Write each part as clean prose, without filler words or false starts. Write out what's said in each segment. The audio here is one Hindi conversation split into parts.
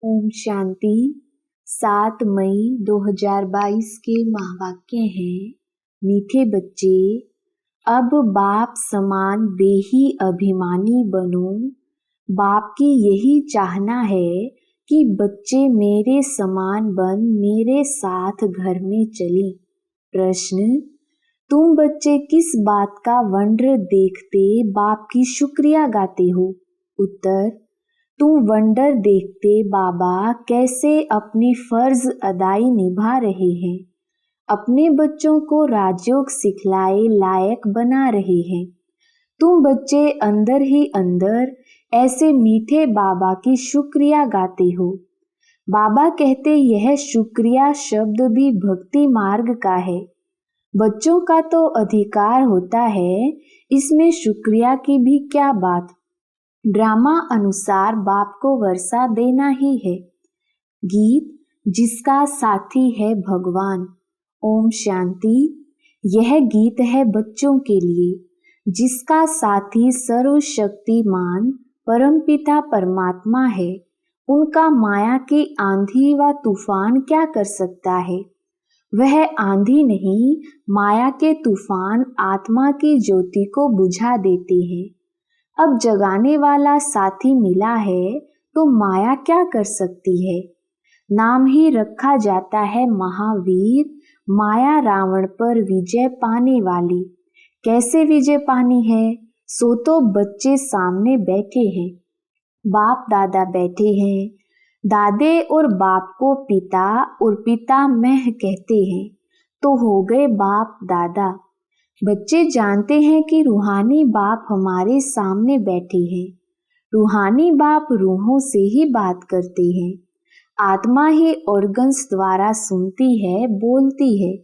ओम शांति। 7 मई 2022 के महावाक्य हैं, मीठे बच्चे, अब बाप समान देही अभिमानी बनो। बाप की यही चाहना है कि बच्चे मेरे समान बन मेरे साथ घर में चलें। प्रश्न: तुम बच्चे किस बात का वंडर देखते बाप की शुक्रिया गाते हो? उत्तर: तुम वंडर देखते बाबा कैसे अपनी फर्ज अदाई निभा रहे हैं, अपने बच्चों को राजयोग सिखलाए लायक बना रहे हैं। तुम बच्चे अंदर ही अंदर ऐसे मीठे बाबा की शुक्रिया गाते हो। बाबा कहते यह शुक्रिया शब्द भी भक्ति मार्ग का है। बच्चों का तो अधिकार होता है, इसमें शुक्रिया की भी क्या बात। ड्रामा अनुसार बाप को वर्षा देना ही है। गीत: जिसका साथी है भगवान। ओम शांति। यह गीत है बच्चों के लिए। जिसका साथी सर्वशक्तिमान परमपिता परमात्मा है, उनका माया की आंधी व तूफान क्या कर सकता है? वह आंधी नहीं, माया के तूफान आत्मा की ज्योति को बुझा देते हैं। अब जगाने वाला साथी मिला है तो माया क्या कर सकती है? नाम ही रखा जाता है महावीर, माया रावण पर विजय पाने वाली। कैसे विजय पानी है? सो तो बच्चे सामने बैठे हैं, बाप दादा बैठे हैं। दादे और बाप को पिता और पिता मैं कहते हैं, तो हो गए बाप दादा। बच्चे जानते हैं कि रूहानी बाप हमारे सामने बैठे हैं। रूहानी बाप रूहों से ही बात करते हैं। आत्मा ही ऑर्गन्स द्वारा सुनती है, बोलती है।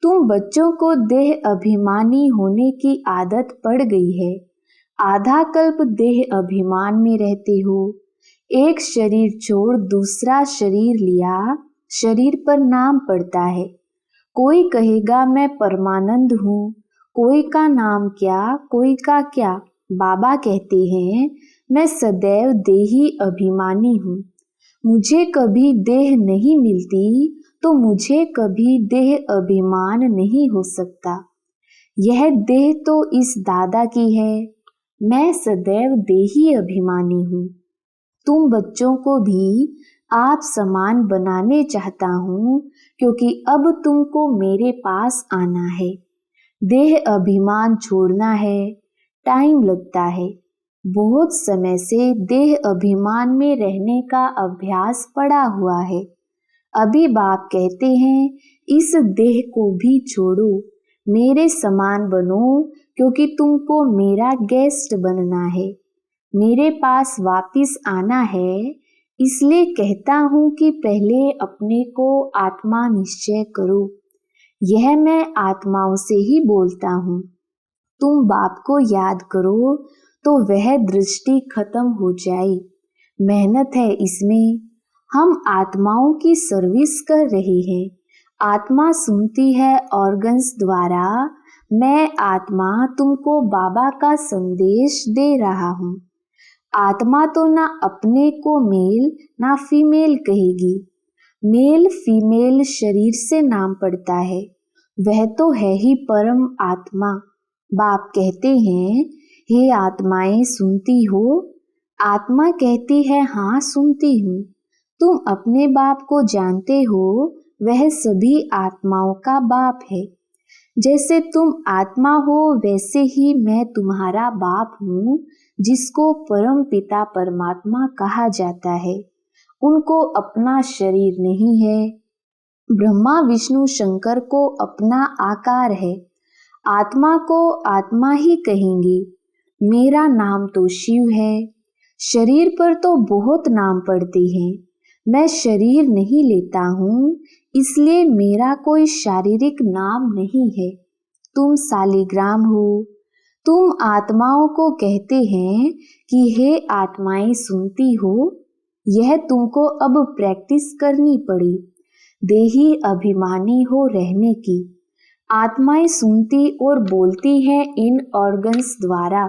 तुम बच्चों को देह अभिमानी होने की आदत पड़ गई है। आधा कल्प देह अभिमान में रहते हो। एक शरीर छोड़ दूसरा शरीर लिया, शरीर पर नाम पड़ता है। कोई कहेगा मैं परमानंद हूँ, कोई का नाम क्या, कोई का क्या। बाबा कहते हैं मैं सदैव देही अभिमानी हूँ। मुझे कभी देह नहीं मिलती तो मुझे कभी देह अभिमान नहीं हो सकता। यह देह तो इस दादा की है। मैं सदैव देही अभिमानी हूँ। तुम बच्चों को भी आप समान बनाने चाहता हूँ, क्योंकि अब तुमको मेरे पास आना है। देह अभिमान छोड़ना है, टाइम लगता है। बहुत समय से देह अभिमान में रहने का अभ्यास पड़ा हुआ है। अभी बाप कहते हैं इस देह को भी छोड़ो, मेरे समान बनो, क्योंकि तुमको मेरा गेस्ट बनना है, मेरे पास वापिस आना है। इसलिए कहता हूँ कि पहले अपने को आत्मा निश्चय करो। यह मैं आत्माओं से ही बोलता हूँ। तुम बाप को याद करो तो वह दृष्टि खत्म हो जाए। मेहनत है इसमें। हम आत्माओं की सर्विस कर रहे हैं। आत्मा सुनती है ऑर्गन्स द्वारा। मैं आत्मा तुमको बाबा का संदेश दे रहा हूँ। आत्मा तो ना अपने को मेल ना फीमेल कहेगी। मेल फीमेल शरीर से नाम पड़ता है, वह तो है ही परम आत्मा। बाप कहते हैं हे आत्माएं सुनती हो? आत्मा कहती है हाँ सुनती हूँ। तुम अपने बाप को जानते हो, वह सभी आत्माओं का बाप है। जैसे तुम आत्मा हो वैसे ही मैं तुम्हारा बाप हूँ, जिसको परम पिता परमात्मा कहा जाता है। उनको अपना शरीर नहीं है। ब्रह्मा विष्णु शंकर को अपना आकार है। आत्मा को आत्मा ही कहेंगे। मेरा नाम तो शिव है। शरीर पर तो बहुत नाम पड़ते हैं। मैं शरीर नहीं लेता हूँ, इसलिए मेरा कोई शारीरिक नाम नहीं है। तुम सालिग्राम हो। तुम आत्माओं को कहते हैं कि हे आत्माएं सुनती हो। यह तुमको अब प्रैक्टिस करनी पड़ी, देही अभिमानी हो रहने की। आत्माएं सुनती और बोलती हैं इन ऑर्गन्स द्वारा।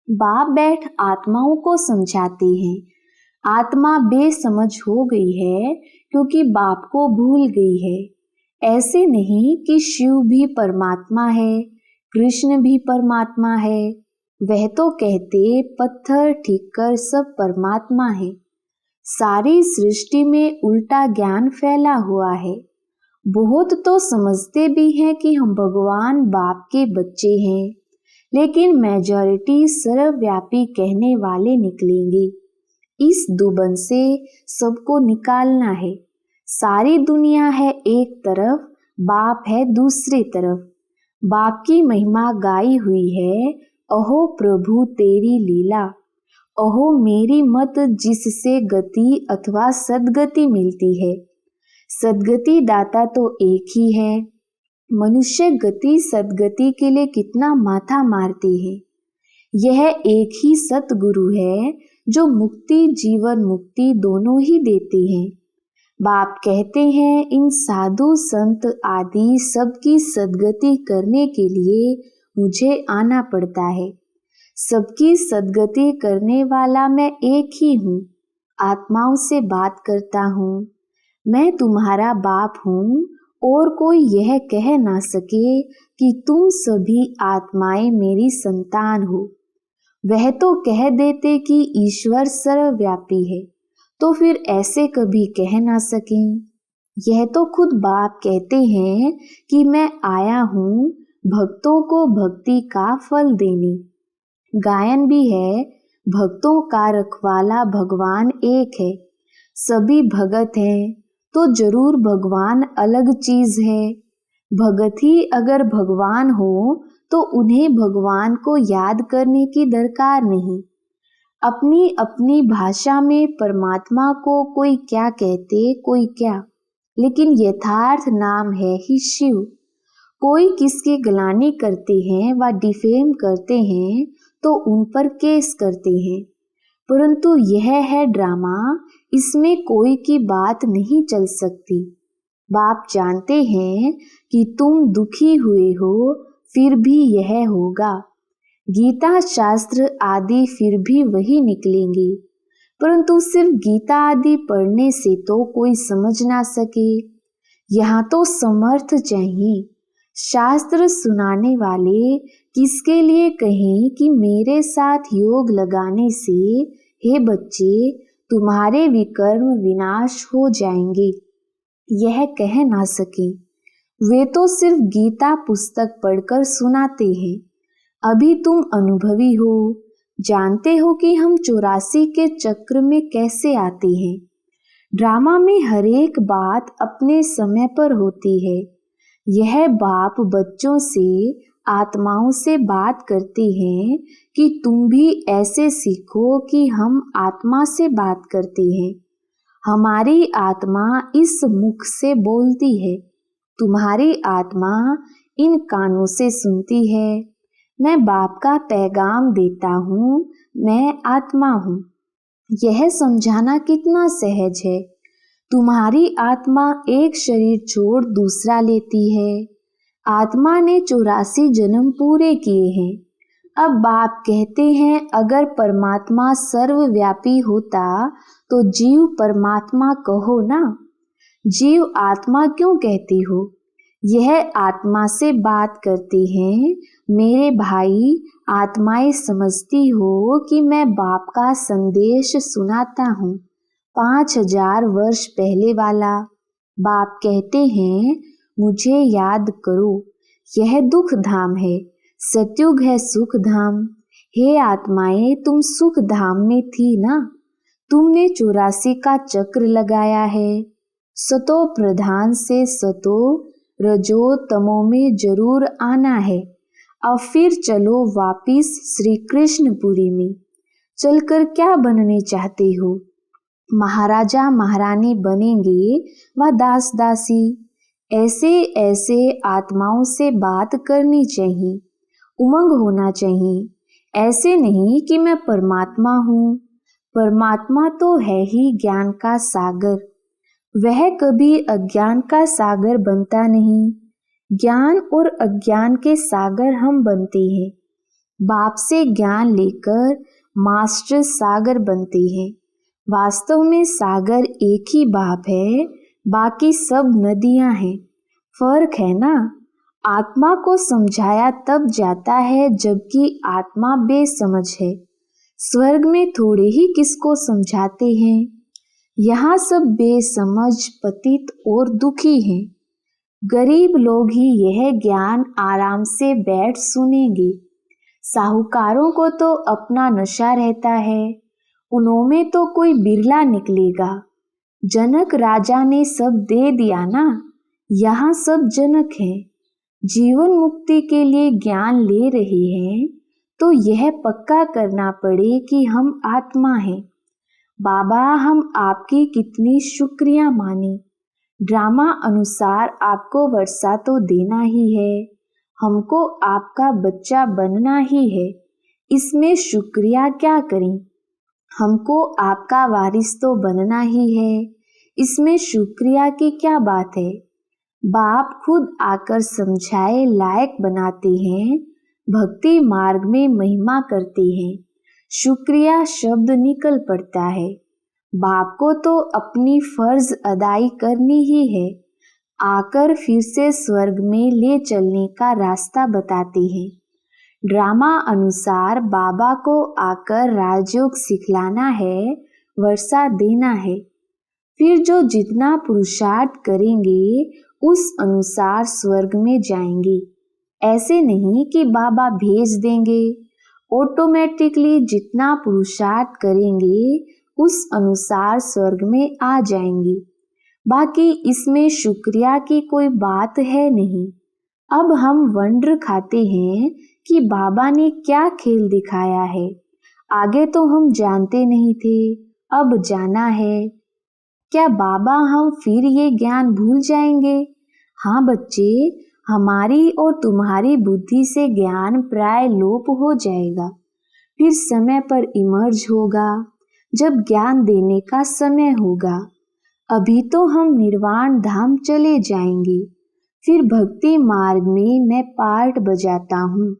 बाप बैठ आत्माओं को समझाते हैं। आत्मा बेसमझ हो गई है क्योंकि बाप को भूल गई है। ऐसे नहीं कि शिव भी परमात्मा है, कृष्ण भी परमात्मा है। वह तो कहते पत्थर ठीकर सब परमात्मा है। सारी सृष्टि में उल्टा ज्ञान फैला हुआ है। बहुत तो समझते भी हैं कि हम भगवान बाप के बच्चे हैं, लेकिन मेजॉरिटी सर्वव्यापी कहने वाले निकलेंगे। इस दुबन से सबको निकालना है। सारी दुनिया है एक तरफ, बाप है दूसरी तरफ। बाप की महिमा गाई हुई है, अहो प्रभु तेरी लीला, अहो मेरी मत जिससे गति अथवा सद्गति मिलती है। सद्गति दाता तो एक ही है। मनुष्य गति सद्गति के लिए कितना माथा मारते हैं। यह एक ही सतगुरु है जो मुक्ति जीवन मुक्ति दोनों ही देते हैं। बाप कहते हैं इन साधु संत आदि सबकी सद्गति करने के लिए मुझे आना पड़ता है। सबकी सद्गति करने वाला मैं एक ही हूँ। आत्माओं से बात करता हूँ। मैं तुम्हारा बाप हूँ और कोई यह कह ना सके कि तुम सभी आत्माएं मेरी संतान हो। वह तो कह देते कि ईश्वर सर्वव्यापी है, तो फिर ऐसे कभी कह ना सकें। यह तो खुद बाप कहते हैं कि मैं आया हूँ भक्तों को भक्ति का फल देने। गायन भी है, भक्तों का रखवाला भगवान एक है। सभी भगत हैं तो जरूर भगवान अलग चीज है। भगत ही अगर भगवान हो तो उन्हें भगवान को याद करने की दरकार नहीं। अपनी अपनी भाषा में परमात्मा को कोई क्या कहते कोई क्या, लेकिन यथार्थ नाम है ही शिव। कोई किसकी गलानी करते हैं व डिफेम करते हैं तो उन पर केस करते हैं, परंतु यह है ड्रामा, इसमें कोई की बात नहीं चल सकती। बाप जानते हैं कि तुम दुखी हुए हो, फिर भी यह होगा। गीता शास्त्र आदि फिर भी वही निकलेंगे, परंतु सिर्फ गीता आदि पढ़ने से तो कोई समझ ना सके। यहाँ तो समर्थ चाहिए। शास्त्र सुनाने वाले किसके लिए कहें कि मेरे साथ योग लगाने से हे बच्चे तुम्हारे विकर्म विनाश हो जाएंगे, यह कह ना सके। वे तो सिर्फ गीता पुस्तक पढ़कर सुनाते हैं। अभी तुम अनुभवी हो, जानते हो कि हम 84 के चक्र में कैसे आते हैं। ड्रामा में हर एक बात अपने समय पर होती है। यह बाप बच्चों से आत्माओं से बात करते हैं कि तुम भी ऐसे सीखो कि हम आत्मा से बात करते हैं। हमारी आत्मा इस मुख से बोलती है, तुम्हारी आत्मा इन कानों से सुनती है। मैं बाप का पैगाम देता हूँ, मैं आत्मा हूँ। यह समझाना कितना सहज है। तुम्हारी आत्मा एक शरीर छोड़ दूसरा लेती है। आत्मा ने 84 जन्म पूरे किए हैं। अब बाप कहते हैं अगर परमात्मा सर्वव्यापी होता तो जीव परमात्मा कहो ना। जीव आत्मा क्यों कहती हो? यह आत्मा से बात करती हैं। मेरे भाई, आत्माएं समझती हो कि मैं बाप का संदेश सुनाता हूँ, 5000 वर्ष पहले वाला। बाप कहते हैं मुझे याद करो, यह दुख धाम है, सतयुग है सुख धाम। हे आत्माएं, तुम सुख धाम में थी ना। तुमने 84 का चक्र लगाया है। सतो प्रधान से सतो रजो तमो में जरूर आना है। अब फिर चलो वापिस श्री कृष्णपुरी में। चलकर क्या बनने चाहते हो? महाराजा महारानी बनेंगे व दास दासी। ऐसे ऐसे आत्माओं से बात करनी चाहिए, उमंग होना चाहिए। ऐसे नहीं कि मैं परमात्मा हूँ। परमात्मा तो है ही ज्ञान का सागर, वह कभी अज्ञान का सागर बनता नहीं। ज्ञान और अज्ञान के सागर हम बनते हैं। बाप से ज्ञान लेकर मास्टर सागर बनते हैं। वास्तव में सागर एक ही बाप है, बाकी सब नदियां हैं। फर्क है ना। आत्मा को समझाया तब जाता है जबकि आत्मा बेसमझ है। स्वर्ग में थोड़े ही किसको समझाते हैं। यहाँ सब बेसमझ, पतित और दुखी हैं। गरीब लोग ही यह ज्ञान आराम से बैठ सुनेंगे। साहूकारों को तो अपना नशा रहता है, उनमें तो कोई बिरला निकलेगा। जनक राजा ने सब दे दिया ना, यहाँ सब जनक हैं। जीवन मुक्ति के लिए ज्ञान ले रहे हैं तो यह पक्का करना पड़े कि हम आत्मा हैं। बाबा, हम आपकी कितनी शुक्रिया माने। ड्रामा अनुसार आपको वर्षा तो देना ही है, हमको आपका बच्चा बनना ही है। इसमें शुक्रिया क्या करें। हमको आपका वारिस तो बनना ही है, इसमें शुक्रिया की क्या बात है। बाप खुद आकर समझाए लायक बनाते हैं, भक्ति मार्ग में महिमा करते हैं। शुक्रिया शब्द निकल पड़ता है। बाप को तो अपनी फर्ज अदाई करनी ही है। आकर फिर से स्वर्ग में ले चलने का रास्ता बताते हैं। ड्रामा अनुसार बाबा को आकर राजयोग सिखलाना है, वर्षा देना है। फिर जो जितना पुरुषार्थ करेंगे उस अनुसार स्वर्ग में जाएंगे। ऐसे नहीं कि बाबा भेज देंगे। ऑटोमेटिकली जितना पुरुषार्थ करेंगे उस अनुसार स्वर्ग में आ जाएंगे। बाकी इसमें शुक्रिया की कोई बात है नहीं। अब हम वंडर खाते हैं कि बाबा ने क्या खेल दिखाया है। आगे तो हम जानते नहीं थे, अब जाना है। क्या बाबा हम फिर ये ज्ञान भूल जाएंगे? हाँ बच्चे, हमारी और तुम्हारी बुद्धि से ज्ञान प्राय लोप हो जाएगा। फिर समय पर इमर्ज होगा, जब ज्ञान देने का समय होगा। अभी तो हम निर्वाण धाम चले जाएंगे। फिर भक्ति मार्ग में मैं पार्ट बजाता हूँ।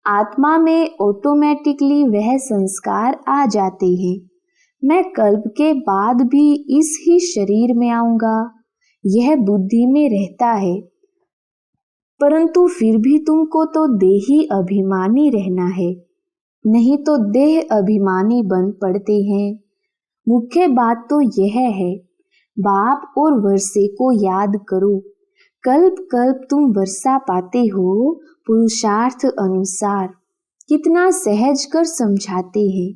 आत्मा में ऑटोमेटिकली वह संस्कार आ जाते हैं। मैं कल्प के बाद भी इस ही शरीर में आऊंगा, यह बुद्धि में रहता है। परंतु फिर भी तुमको तो देही अभिमानी रहना है, नहीं तो देह अभिमानी बन पड़ते हैं। मुख्य बात तो यह है, बाप और वर्षे को याद करो। कल्प कल्प तुम वर्षा पाते हो पुरुषार्थ अनुसार। कितना सहज कर समझाते हैं।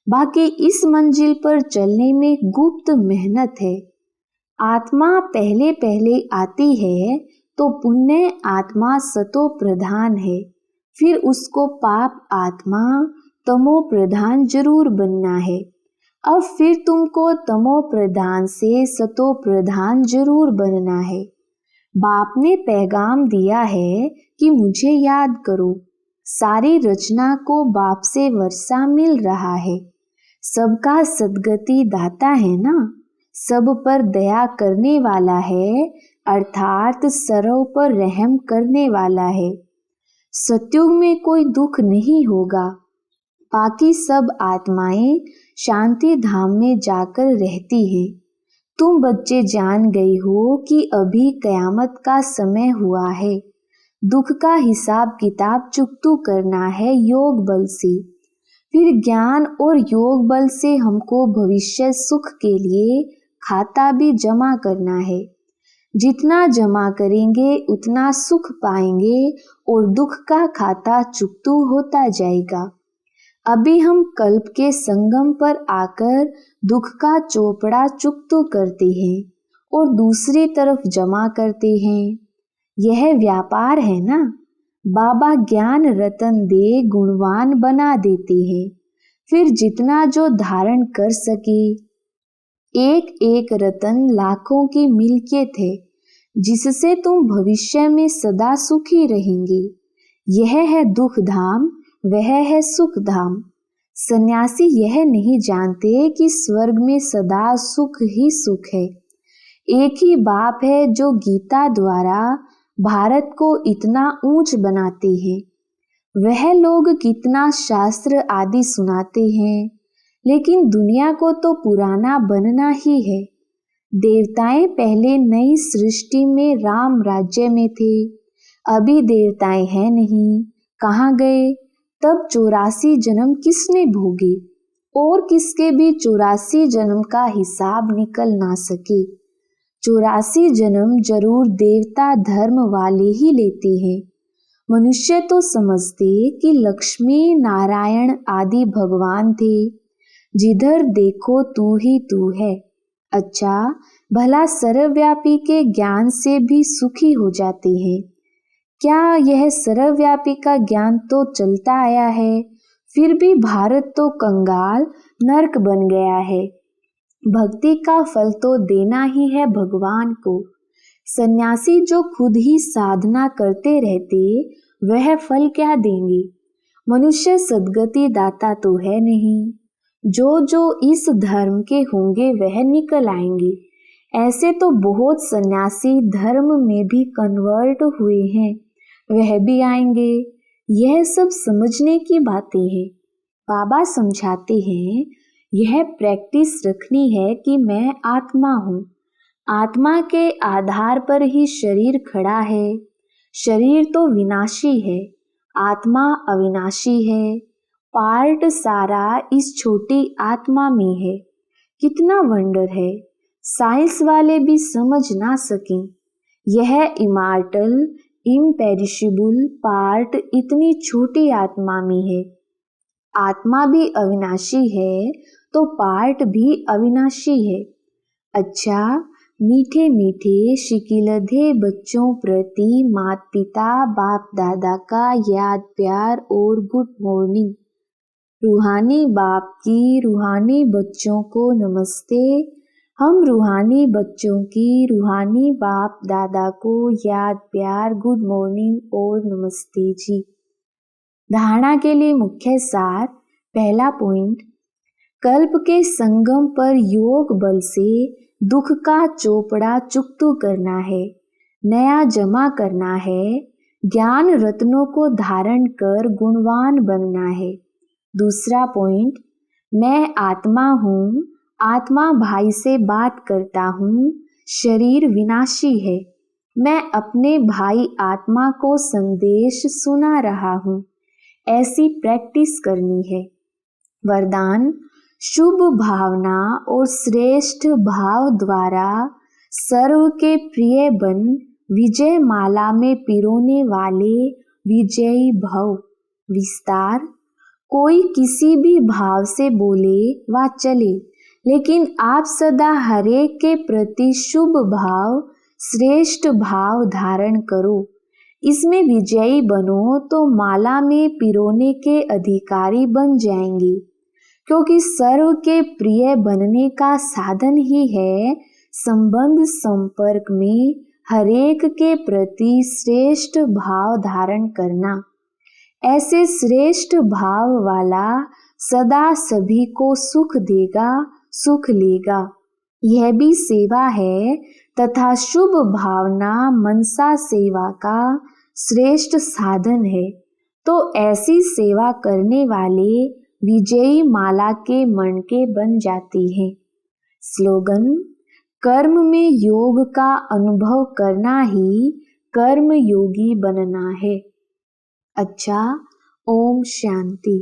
बाकी इस मंजिल पर चलने में गुप्त मेहनत है। आत्मा पहले पहले आती है तो पुण्य आत्मा सतो प्रधान है, फिर उसको पाप आत्मा तमो प्रधान जरूर बनना है। अब फिर तुमको तमो प्रधान से सतो प्रधान जरूर बनना है। बाप ने पैगाम दिया है कि मुझे याद करो। सारी रचना को बाप से वर्षा मिल रहा है। सबका सद्गति दाता है ना, सब पर दया करने वाला है, अर्थात सर्व पर रहम करने वाला है। सत्युग में कोई दुख नहीं होगा। बाकी सब आत्माएं शांति धाम में जाकर रहती हैं। तुम बच्चे जान गए हो कि अभी कयामत का समय हुआ है। दुख का हिसाब किताब चुकतू करना है योग बल से। फिर ज्ञान और योग बल से हमको भविष्य सुख के लिए खाता भी जमा करना है। जितना जमा करेंगे उतना सुख पाएंगे और दुख का खाता चुकतू होता जाएगा। अभी हम कल्प के संगम पर आकर दुख का चोपड़ा चुकतू करते हैं और दूसरी तरफ जमा करते हैं। यह व्यापार है ना। बाबा ज्ञान रतन दे गुणवान बना देते हैं। फिर जितना जो धारण कर सके। एक एक रतन लाखों की मिल्कियत है, जिससे तुम भविष्य में सदा सुखी रहेंगे। यह है दुख धाम, वह है सुख धाम। सन्यासी यह नहीं जानते कि स्वर्ग में सदा सुख ही सुख है। एक ही बाप है जो गीता द्वारा भारत को इतना ऊंच बनाते हैं। वह लोग कितना शास्त्र आदि सुनाते हैं, लेकिन दुनिया को तो पुराना बनना ही है। देवताएं पहले नई सृष्टि में राम राज्य में थे, अभी देवताएं हैं नहीं, कहाँ गए? तब 84 जन्म किसने भोगे और किसके भी 84 जन्म का हिसाब निकल ना सके। 84 जन्म जरूर देवता धर्म वाले ही लेते हैं। मनुष्य तो समझते कि लक्ष्मी नारायण आदि भगवान थे, जिधर देखो तू ही तू है। अच्छा भला सर्वव्यापी के ज्ञान से भी सुखी हो जाते हैं। क्या यह सर्वव्यापी का ज्ञान तो चलता आया है, फिर भी भारत तो कंगाल नरक बन गया है। भक्ति का फल तो देना ही है भगवान को। सन्यासी जो खुद ही साधना करते रहते, वह फल क्या देंगे? मनुष्य सद्गति दाता तो है नहीं। जो इस धर्म के होंगे वह निकल आएंगे। ऐसे तो बहुत सन्यासी धर्म में भी कन्वर्ट हुए हैं, वह भी आएंगे। यह सब समझने की बातें हैं। बाबा समझाते हैं, यह प्रैक्टिस रखनी है कि मैं आत्मा हूँ। आत्मा के आधार पर ही शरीर खड़ा है। शरीर तो विनाशी है, आत्मा अविनाशी है। पार्ट सारा इस छोटी आत्मा में है। कितना वंडर है, साइंस वाले भी समझ ना सकें। यह इमॉर्टल इम्पेरिशेबल पार्ट इतनी छोटी आत्मा में है। आत्मा भी अविनाशी है तो पार्ट भी अविनाशी है। अच्छा मीठे मीठे शिकिलधे बच्चों प्रति माता पिता बाप दादा का याद प्यार और गुड मॉर्निंग। रूहानी बाप की रूहानी बच्चों को नमस्ते। हम रूहानी बच्चों की रूहानी बाप दादा को याद प्यार गुड मॉर्निंग और नमस्ते जी। धारणा के लिए मुख्य सार। पहला पॉइंट, कल्प के संगम पर योग बल से दुख का चोपड़ा चुकतू करना है, नया जमा करना है। ज्ञान रत्नों को धारण कर गुणवान बनना है। दूसरा पॉइंट, मैं आत्मा हूँ, आत्मा भाई से बात करता हूँ, शरीर विनाशी है। मैं अपने भाई आत्मा को संदेश सुना रहा हूँ। ऐसी प्रैक्टिस करनी है। वरदान, शुभ भावना और श्रेष्ठ भाव द्वारा सर्व के प्रिय बन विजय माला में पिरोने वाले विजयी भव। विस्तार, कोई किसी भी भाव से बोले व चले, लेकिन आप सदा हरेक के प्रति शुभ भाव श्रेष्ठ भाव धारण करो। इसमें विजयी बनो तो माला में पिरोने के अधिकारी बन जाएंगे, क्योंकि सर्व के प्रिय बनने का साधन ही है संबंध संपर्क में हरेक के प्रति श्रेष्ठ भाव धारण करना। ऐसे श्रेष्ठ भाव वाला सदा सभी को सुख देगा, सुख लेगा। यह भी सेवा है तथा शुभ भावना मनसा सेवा का श्रेष्ठ साधन है। तो ऐसी सेवा करने वाले विजयी माला के मणके बन जाते हैं। स्लोगन, कर्म में योग का अनुभव करना ही कर्म योगी बनना है। अच्छा, ओम शांति।